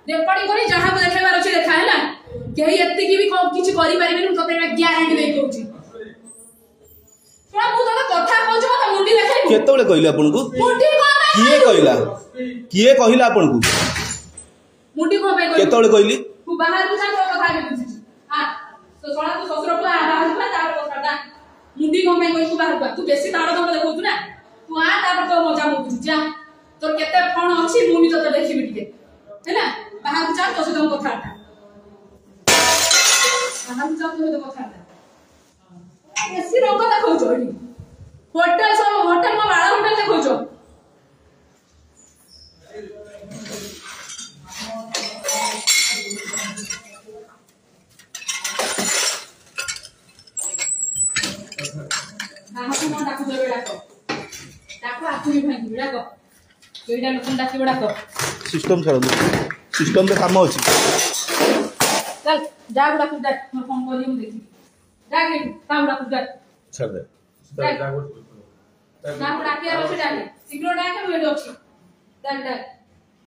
recording करी जहां को देखेबार अछि देखा हैला केही एत्ते की भी किछि करि परिबिनु तते ग्यारंटी दे कहूची तोरा मु तते कथा कहूछ मत मुंडी देखाइबू केतबेले कहिला आपन को मुंडी को किए कहिला आपन को मुंडी को पे केतबेले कहिली तू बाहर को जा तो कथा के बुझी हां तो सोना तू ससुर को बाहर को तार कथाटा मुंडी को पे कोइ तू बाहर को तू बेसी ताड़ दम देखौ तू ना तू आ तापर तो मजा मु बुझी जा तोर केते कोन अछि मु नि तते देखिबि टिके हैला बाहर को जा तो से तुम कथाटा बाहर को जा तो कथाटा एसी रंग देखौ जोडी होटल में बाड़ा होटल देखौ जो हां हम डाकू जो डाको आखु भी भाई डाको एटा लोक डाकी डाको सिस्टम छाड़ सिस्टम रे काम अछि चल जा डाकू जा मोर फोन करियो हम देखि डाके काम डाकू जा छाड़ दे डाको डाके आ शीघ्र डाके वेट अछि डाक